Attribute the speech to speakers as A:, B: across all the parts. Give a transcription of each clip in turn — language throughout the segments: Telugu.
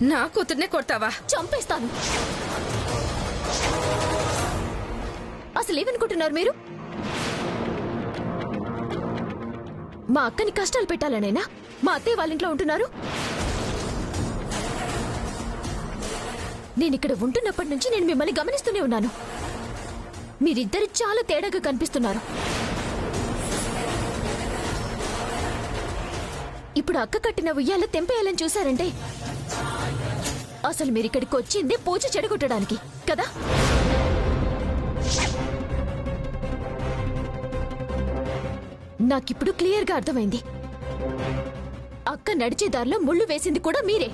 A: నా కూతుర్నే కొడతావా?
B: చంపేస్తాను. అసలు ఏమనుకుంటున్నారు మీరు? మా అక్కని కష్టాలు పెట్టాలనేనా మా అత్తయ్య వాళ్ళ ఇంట్లో ఉంటున్నారు? నేనిక్కడ ఉంటున్నప్పటి నుంచి నేను మిమ్మల్ని గమనిస్తూనే ఉన్నాను. మీరిద్దరు చాలా తేడాగా కనిపిస్తున్నారు. ఇప్పుడు అక్క కట్టిన ఉయ్యాల తెంపేయాలని చూశారంటే అసలు మీరిక్కడికి వచ్చింది పూజ చెడగొట్టడానికి కదా? నాకిప్పుడు క్లియర్గా అర్థమైంది. అక్క నడిచే దారిలో ముళ్ళు వేసింది కూడా మీరే.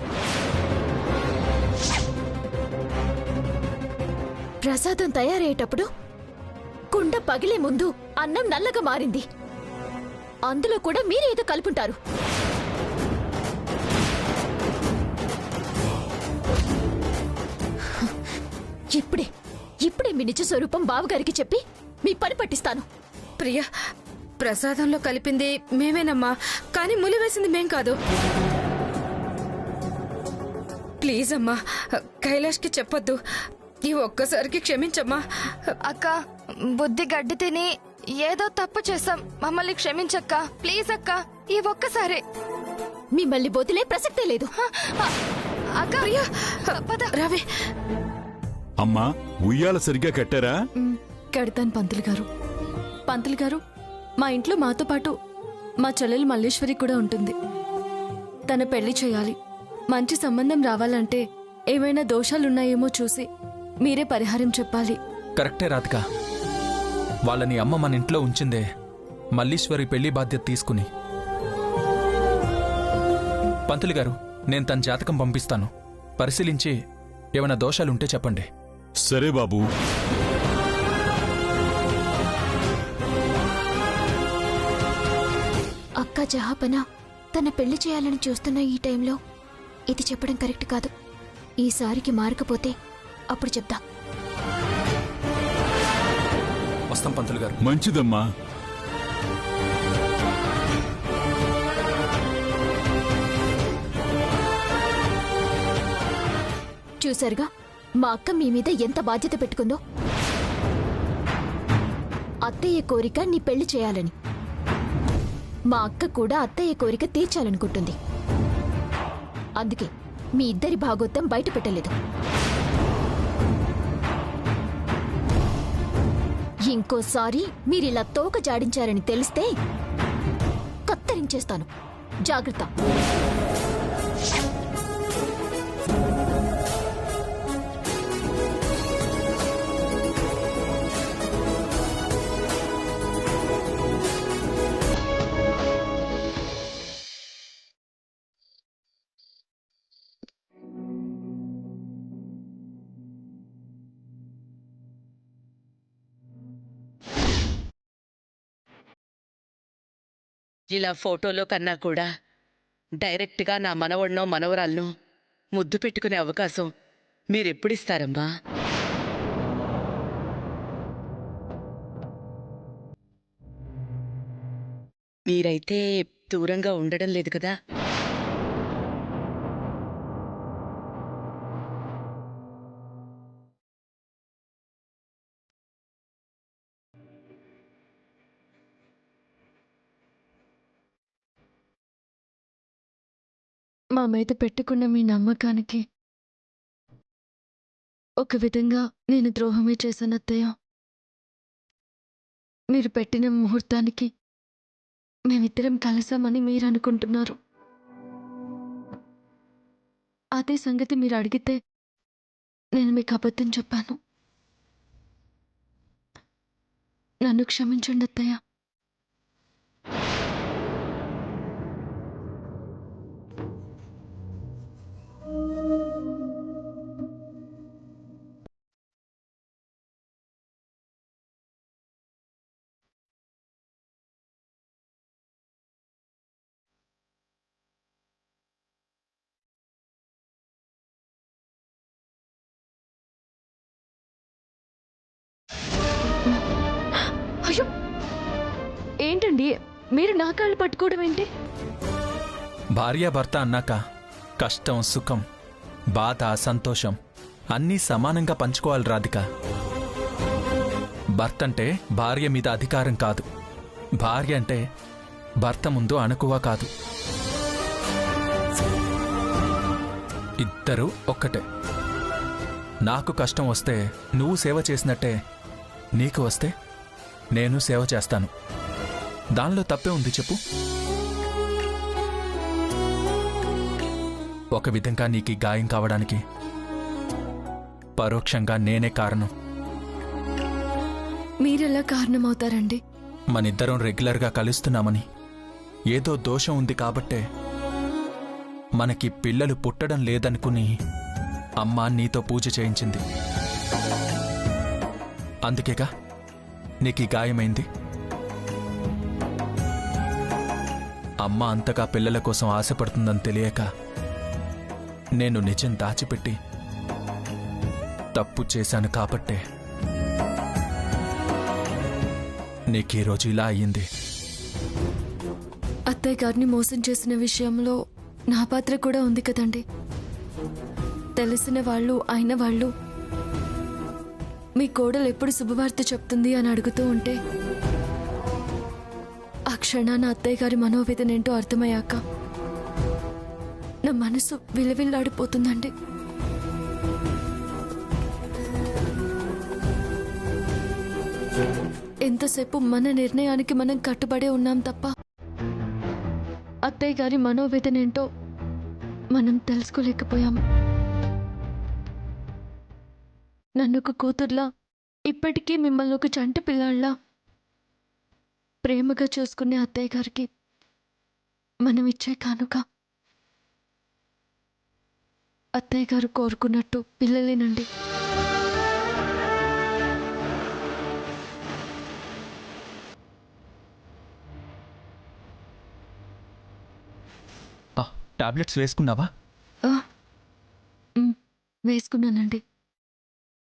B: ప్రసాదం తయారయ్యేటప్పుడు కుండ పగిలే ముందు అన్నం నల్లగా మారింది. అందులో కూడా మీరే ఏదో కలుపుంటారు. ఇప్పుడే మీ నిజ స్వరూపం బావగారికి చెప్పి మీ పని పట్టిస్తాను.
A: ప్రియా, ప్రసాదంలో కలిపింది మేమేనమ్మా, కానీ ములి వేసింది మేం కాదు. ప్లీజ్ అమ్మా, కైలాష్కి చెప్పొద్దు. ఈ ఒక్కసారికి క్షమించమ్మా.
C: అక్క, బుద్ధి గడ్డి తిని ఏదో తప్పు చేశాం, మమ్మల్ని క్షమించక్క. ప్లీజ్ అక్క, ఈ ఒక్కసారి.
B: మిమ్మల్ని వదిలే ప్రసక్తే లేదు.
C: అక్క, పద.
A: రావే.
D: అమ్మా, ఉయ్యాల సరిగ్గా కట్టారా?
E: కడతాను పంతులు గారు. పంతులు గారు, మా ఇంట్లో మాతో పాటు మా చెల్లెలు మల్లేశ్వరి కూడా ఉంటుంది. తన పెళ్లి చేయాలి. మంచి సంబంధం రావాలంటే ఏమైనా దోషాలున్నాయేమో చూసి మీరే పరిహారం చెప్పాలి.
F: కరెక్టే రాధిక. వాళ్ళని అమ్మ మన ఇంట్లో ఉంచిందే మల్లీశ్వరి పెళ్లి బాధ్యత తీసుకుని. పంతులు గారు, నేను తన జాతకం పంపిస్తాను. పరిశీలించి ఏమైనా దోషాలుంటే చెప్పండి.
D: సరే బాబు.
B: అక్క జహాపన తన పెళ్లి చేయాలని చూస్తున్న ఈ టైంలో ఇది చెప్పడం కరెక్ట్ కాదు. ఈసారికి మారకపోతే అప్పుడు చెప్తా.
F: వస్తాం పంతులు గారు.
D: మంచిదమ్మా.
B: చూసారుగా మా అక్క మీ మీద ఎంత బాధ్యత పెట్టుకుందో. అత్తయ్య కోరిక నీ పెళ్లి చేయాలని. మా అక్క కూడా అత్తయ్య కోరిక తీర్చాలనుకుంటుంది. అందుకే మీ ఇద్దరి భాగోత్తం బయట పెట్టలేదు. ఇంకోసారి మీరిలా తోక జాడించారని తెలిస్తే కత్తరించేస్తాను. జాగ్రత్త.
G: ఇలా ఫోటోలో కన్నా కూడా డైరెక్ట్గా నా మనవడినో మనవరాలను ముద్దు పెట్టుకునే అవకాశం మీరెప్పుడిస్తారమ్మా? మీరైతే దూరంగా ఉండడం లేదు కదా?
E: మా మీద పెట్టుకున్న మీ నమ్మకానికి ఒక విధంగా నేను ద్రోహమే చేశాను అత్తయ్య. మీరు పెట్టిన ముహూర్తానికి మేమిద్దరం కలిసామని మీరు అనుకుంటున్నారు. అదే సంగతి మీరు అడిగితే నేను మీకు అబద్ధం చెప్పాను. నన్ను క్షమించండి అత్తయ్య. అయ్యో, ఏంటండి మీరు నా కాళ్ళు పట్టుకోవడం ఏంటి?
F: భార్యాభర్త అన్నాక కష్టం సుఖం బాధ సంతోషం అన్నీ సమానంగా పంచుకోవాలి రాధిక. భర్త అంటే భార్య మీద అధికారం కాదు, భార్య అంటే భర్త ముందు అణకువ కాదు. ఇద్దరూ ఒక్కటే. నాకు కష్టం వస్తే నువ్వు సేవ చేసినట్టే నీకు వస్తే నేను సేవ చేస్తాను. దానిలో తప్పే ఉంది చెప్పు? ఒక విధంగా నీకు ఈ గాయం కావడానికి పరోక్షంగా నేనే కారణం.
E: మీరెలా కారణమవుతారండి?
F: మనిద్దరం రెగ్యులర్గా కలుస్తున్నామని ఏదో దోషం ఉంది కాబట్టే మనకి పిల్లలు పుట్టడం లేదనుకుని అమ్మ నీతో పూజ చేయించింది. అందుకేగా నీకు ఈ గాయమైంది. అమ్మ అంతగా పిల్లల కోసం ఆశపడుతుందని తెలియక నేను నిజం దాచిపెట్టి తప్పు చేశాను కాబట్టే నీకీరోజు ఇలా అయ్యింది.
E: అత్తయ్య గారిని మోసం చేసిన విషయంలో నా పాత్ర కూడా ఉంది కదండి. తెలిసిన వాళ్ళు అయిన వాళ్ళు మీ కోడలు ఎప్పుడు శుభవార్త చెప్తుంది అని అడుగుతూ ఉంటే ఆ క్షణాన అత్తయ్య గారి మనోవేదన ఏంటో అర్థమయ్యాక నా మనసు విలవిల్లాడిపోతుందండి. ఎంతసేపు మన నిర్ణయానికి మనం కట్టుబడే ఉన్నాం తప్ప అత్తయ్య గారి మనోవేదన ఏంటో మనం తెలుసుకోలేకపోయాం. నన్ను ఒక కూతుర్లా ఇప్పటికీ మిమ్మల్ని ఒక చంటి పిల్లాళ్ళ ప్రేమగా చూసుకునే అత్తయ్య గారికి మనం ఇచ్చే కానుక అత్తయ్య గారు కోరుకున్నట్టు పిల్లలేనండి.
F: టాబ్లెట్స్ వేసుకున్నావా?
E: వేసుకున్నానండి.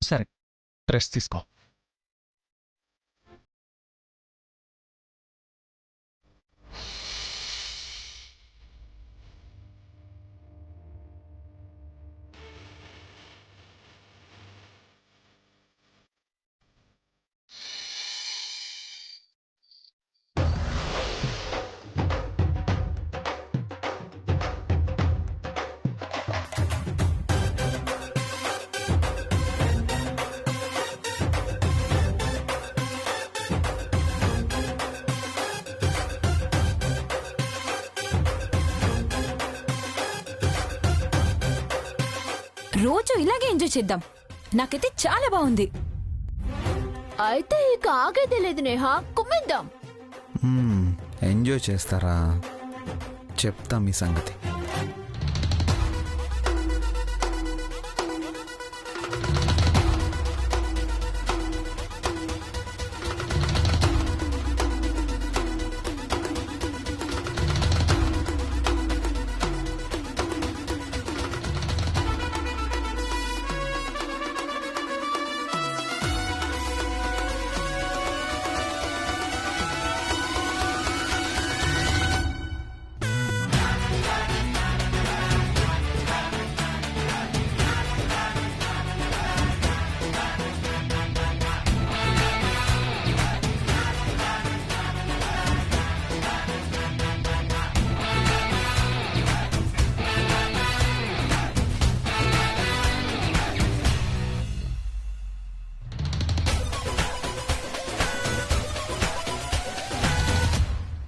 F: సరే, రెస్ట్ తీసుకో.
B: రోజు ఇలాగే ఎంజాయ్ చేద్దాం. నాకైతే చాలా బాగుంది. అయితే ఇక ఆగేదే లేదు నేహా, కుమ్మిద్దాం.
H: ఎంజాయ్ చేస్తారా? చెప్తా మీ సంగతి.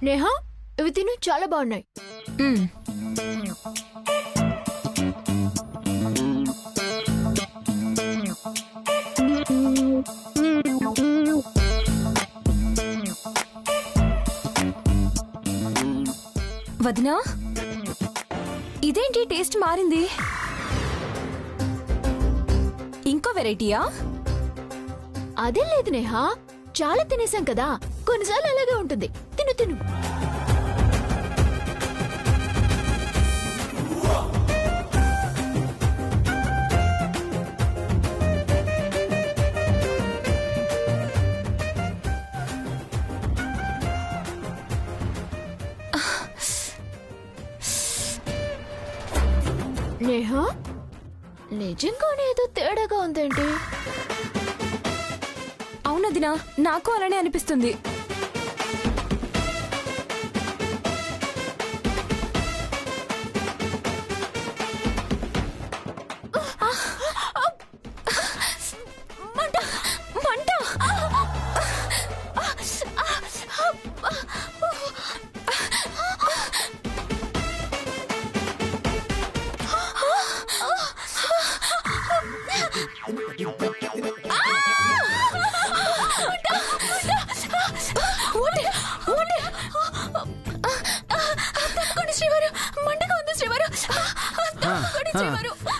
B: నేహా, ఇవి తిను, చాలా బాగున్నాయి.
E: వదినా, ఇదేంటి టేస్ట్ మారింది? ఇంకో వెరైటీయా?
B: అదేం లేదు నేహా, చాలా తినేసాం కదా, కొన్నిసార్లు అలాగే ఉంటుంది. తిను తిను. నేహా నిజంగానే ఏదో తేడాగా ఉందేంటి?
E: అవునదినా, నాకు అలానే అనిపిస్తుంది.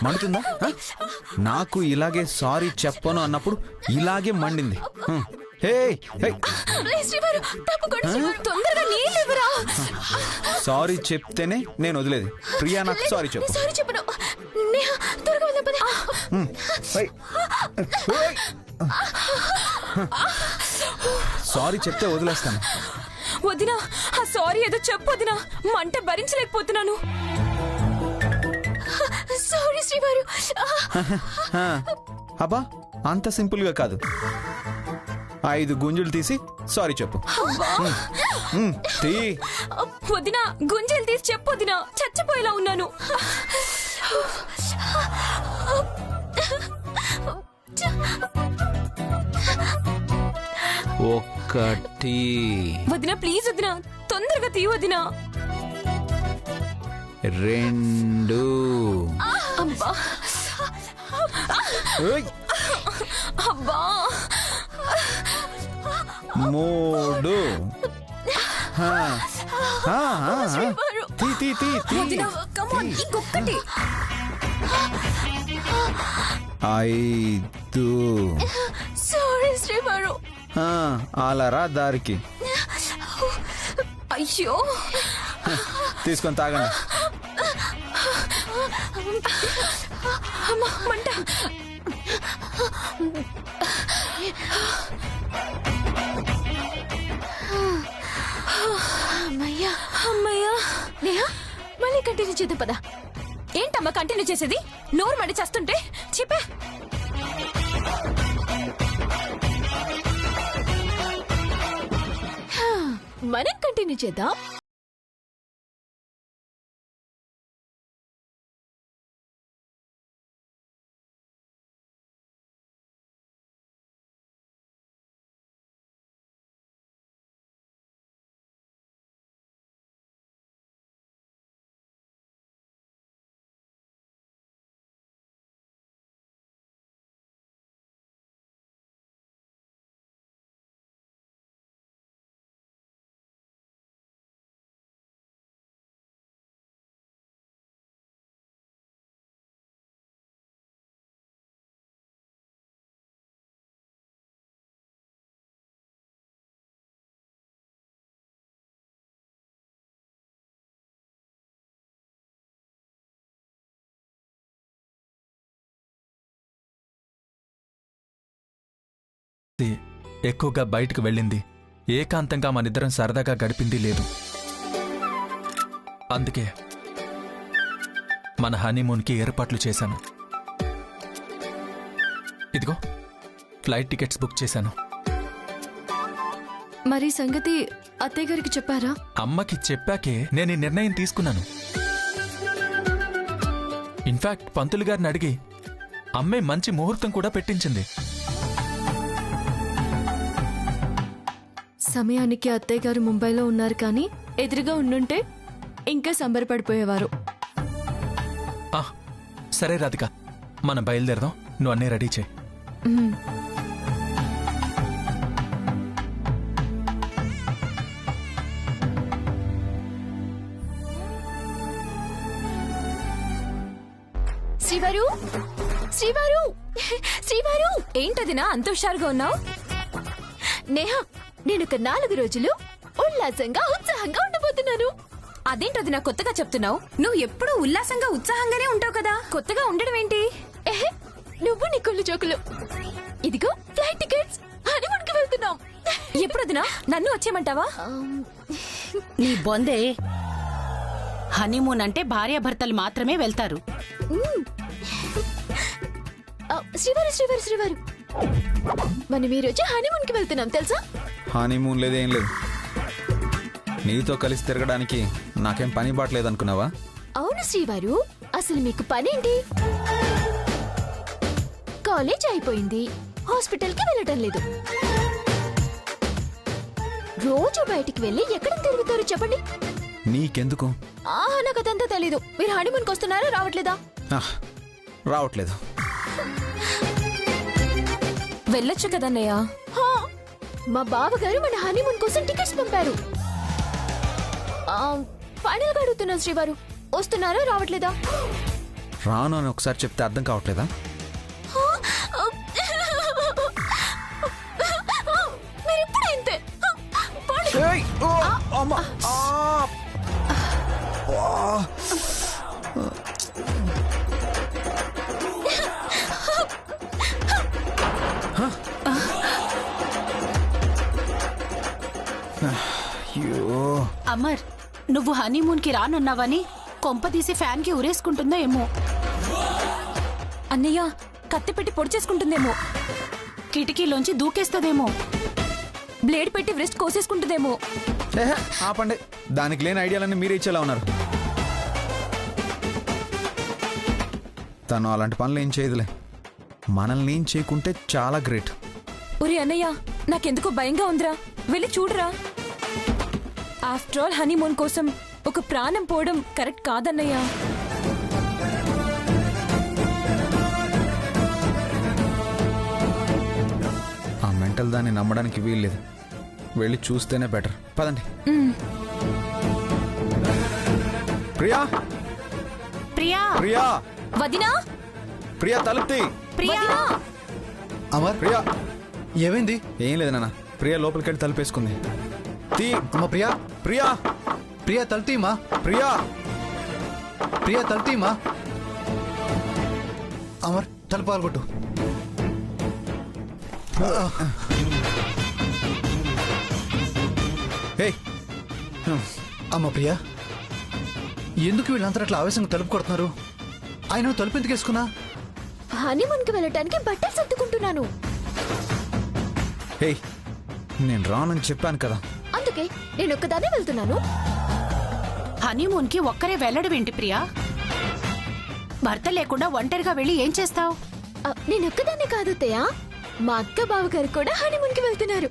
H: మండుతుందా? నాకు ఇలాగే సారీ చెప్పను అన్నప్పుడు ఇలాగే మండింది. హే, హే. సారీ చెప్తేనే నేను వదిలేది. ప్రియా, నాకు సారీ చెప్పు. సారీ చెప్తే వదిలేస్తాను.
E: వదినా, ఆ సారీ ఏదో చెప్పు వదినా, మంట భరించలేకపోతున్నాను. సారీ శ్రీవారు.
H: అబ్బా, అంత సింపుల్ గా కాదు. 5 గుంజులు తీసి సారీ చెప్పు.
E: వదినా, గుంజలు తీసి చెప్పు వదినా, చచ్చిపోయేలా ఉన్నాను.
H: ఒకటి.
E: వదినా ప్లీజ్ వదినా, తొందరగా తీ వదినా.
H: 2.
E: అబ్బా అబ్బా.
H: 3.
E: వదినా, come on, ఇంకొకటి.
H: 5.
E: సారీ శ్రీవారు.
H: అలా దారికి
E: అయ్యో,
H: తీసుకొని తాగండి.
E: మంట.
B: అమ్మయ్యా.
E: అమ్మయ్యా.
B: నేహా మళ్ళీ కంటిన్యూ చేద్దాం పదా.
E: ఏంటమ్మా కంటిన్యూ చేసేది? నోరు మడి చేస్తుంటే చెప్పే.
B: మనం కంటిన్యూ చేద్దాం.
F: ఎక్కువగా బయటకు వెళ్ళింది, ఏకాంతంగా మనిద్దరం సరదాగా గడిపింది లేదు. అందుకే మన హనీమూన్కి ఏర్పాట్లు చేశాను. ఇదిగో ఫ్లైట్ టికెట్స్ బుక్ చేశాను.
E: మరి సంగతి అత్తయ్య గారికి చెప్పారా?
F: అమ్మకి చెప్పాకే నేను ఈ నిర్ణయం తీసుకున్నాను. ఇన్ఫాక్ట్ పంతులు గారిని అడిగి అమ్మే మంచి ముహూర్తం కూడా పెట్టించింది.
E: సమయానికి అత్తయ్య గారు ముంబైలో ఉన్నారు, కానీ ఎదురుగా ఉండుంటే ఇంకా సంబరపడిపోయేవారు.
F: సరే రాధిక, మనం బయలుదేరదాం. నువ్వు అన్నీ రెడీ చేయి.
B: శ్రీవారు, శ్రీవారు, శ్రీవారు.
E: ఏంటదినా అంత హుషారుగా ఉన్నావు?
B: నేహా, నేను ఒక 4 రోజులు ఉల్లాసంగా ఉత్సాహంగా ఉండబోతున్నాను.
E: అదేంటది నా కొత్తగా చెప్తున్నావు? నువ్వు ఎప్పుడూ ఉల్లాసంగా ఉత్సాహంగానే ఉంటావు కదా, కొత్తగా ఉండడం ఏంటి?
B: నువ్వు నీ కుళ్ళు జోకులు. ఇదిగో ఫ్లైట్ టికెట్స్, హనీమూన్కి వెళ్తున్నాం.
E: ఎప్పుడొదినా? నన్ను వచ్చేయమంటావా?
I: నీ బొందే. హనీమూన్ అంటే భార్యాభర్తలు మాత్రమే వెళ్తారు.
B: శ్రీవారు శ్రీవారు శ్రీవారు మనం ఈరోజు హనీమూన్ కి వెళ్తున్నాం తెలుసా?
H: హనీమూన్ లేదేం లేదు. నీతో కలిసి తిరగడానికి నాకేం పని బాట్లేదు అనుకున్నావా?
B: అవును శ్రీవారు, అసలు మీకు పనేంటి? కాలేజ్ అయిపోయింది, హాస్పిటల్ కి వెళ్ళటం లేదు, రోజు బయటికి వెళ్ళి ఎక్కడ తిరుగుతారు చెప్పండి?
H: నీకెందుకు?
B: నాకు అదంతా తెలీదు. మీరు హనీమూన్ కి వస్తున్నారా రావట్లేదా?
H: రావట్లేదు.
E: వెళ్ళొచ్చు కదన్నయ్య.
B: మా బావగారు మన హనీమూన్ కోసం టికెట్స్ పంపారు. ఫైనల్ గా అడుగుతున్నాను శ్రీవారు, వస్తున్నారా రావట్లేదా?
H: రాను అని ఒకసారి చెప్తే అర్థం కావట్లేదా?
B: మీరిప్పుడు ఇంతే.
I: అమర్, నువ్వు హనీమూన్ కి రానున్నావని కొంపదీసి ఫ్యాన్ కి ఉరేసుకుంటుందో ఏమో.
E: అన్నయ్య కత్తి పెట్టి పొడి చేసుకుంటుందేమో,
I: కిటికీలోంచి దూకేస్తుందేమో,
E: బ్లేడ్ పెట్టి వ్రిస్ట్ కోసేసుకుంటుందేమో.
H: ఆపండి, దానికి లేని ఐడియాలన్నీ మీరే ఇచ్చేలా ఉన్నారు. తను అలాంటి పనులు ఏం చేయదులే. మనల్ని ఏం చేయకుంటే చాలా గ్రేట్.
E: ఒరే అన్నయ్య, నాకెందుకో భయంగా ఉందిరా, వెళ్ళి చూడరా. ఆఫ్టర్ ఆల్ హనీమూన్ కోసం ఒక ప్రాణం పోవడం కరెక్ట్ కాదన్నయ్య.
H: ఆ మెంటల్ దాన్ని నమ్మడానికి వీల్లేదు. వెళ్ళి చూస్తేనే బెటర్. పదండి. ప్రియా
I: ప్రియా
H: ప్రియా
E: వదినా,
H: ప్రియా తలుపుతీ.
I: ప్రియా
J: అమర్,
H: ప్రియా
J: ఏమైంది?
H: ఏం లేదు నాన్న, ప్రియా లోపలికి వెళ్ళి తలుపేసుకుంది. తీ.
J: అమ్మ ప్రియా,
H: ప్రియా
J: ప్రియా తలుతీమా,
H: ప్రియా
J: ప్రియా తలుతీమా. అమర్ తలుపు పాల్గొట్టు. అమ్మ ప్రియా, ఎందుకు వీళ్ళంతా అట్లా ఆవేశంగా తలుపు కొడుతున్నారు? ఆయన తలుపు ఎందుకు వేసుకున్నా?
B: హనీమూన్ కి వెళ్ళటానికి బట్టలు సర్దుకుంటున్నాను.
H: హే, నేను రానని చెప్పాను కదా.
B: అందుకే నేను ఒక్కదానే వెళ్తున్నాను.
I: హనీమూన్ కి ఒక్కరే వెళ్ళడం ఏంటి ప్రియా? భర్త లేకుండా ఒంటరిగా వెళ్ళి ఏం చేస్తావు?
B: నేను ఒక్కదాన్నే కాదు తేయా, మా అక్క బావగారు కూడా హనీమూన్ కి వెళ్తున్నారు.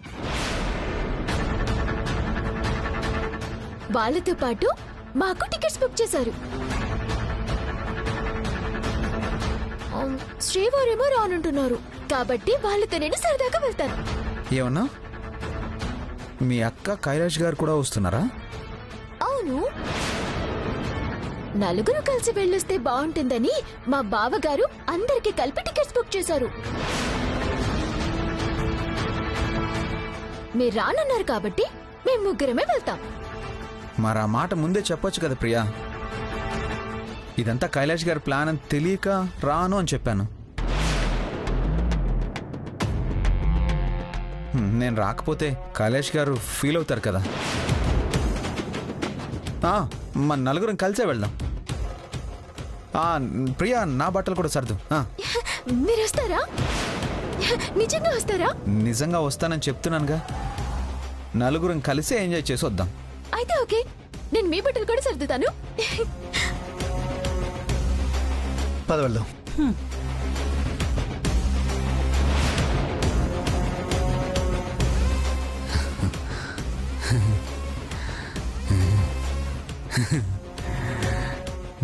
B: వాళ్ళతో పాటు మాకు టికెట్స్ బుక్ చేశారు. శ్రీవారేమో రానుంటున్నారు కాబట్టి వాళ్ళతో నేను సరదాగా వెళ్తాను.
H: ఏమన్నా? మీ అక్క కైలాష్ గారు కూడా వస్తున్నారా?
B: అవును, నలుగురు కలిసి వెళ్ళొస్తే బాగుంటుందని మా బావగారు అందరికీ కలిపి టికెట్స్ బుక్ చేశారు. మీరు రానున్నారు కాబట్టి మేము ముగ్గురమే వెళ్తాం.
H: మరి ఆ మాట ముందే చెప్పొచ్చు కదా ప్రియా. ఇదంతా కైలాష్ గారి ప్లాన్ అని తెలియక రాను అని చెప్పాను. నేను రాకపోతే కైలాష్ గారు ఫీల్ అవుతారు కదా. మన నలుగురం కలిసే వెళ్దాం. ప్రియా, నా బట్టలు కూడా సర్దు.
B: మీరు వస్తారా? నిజంగా వస్తారా?
H: నిజంగా వస్తానని చెప్తున్నానుగా. నలుగురం కలిసే ఎంజాయ్ చేసి వద్దాం.
B: అయితే ఓకే, నేను మీ బట్టలు కూడా సర్దుతాను.
J: పద వెళ్దాం.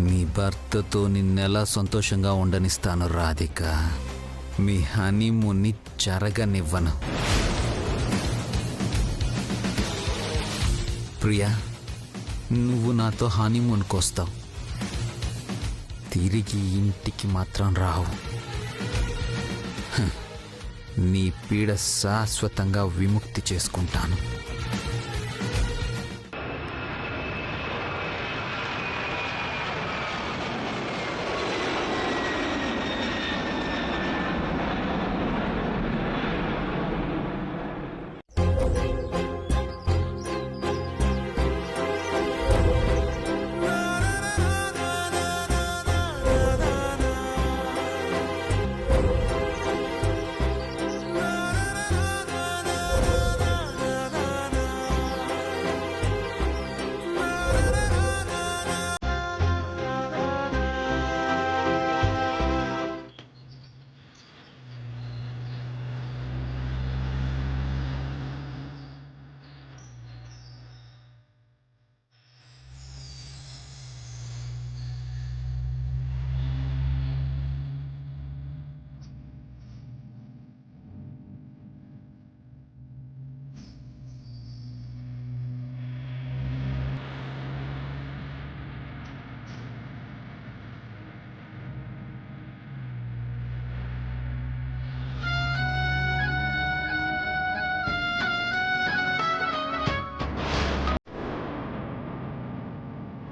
H: నీ భర్తతో నిన్నెలా సంతోషంగా ఉండనిస్తాను రాధిక. మీ హనీమూన్ని జరగనివ్వను. ప్రియా, నువ్వు నాతో హనీమూన్కి వస్తావు, తిరిగి ఇంటికి మాత్రం రావు. నీ పీడ శాశ్వతంగా విముక్తి చేసుకుంటాను.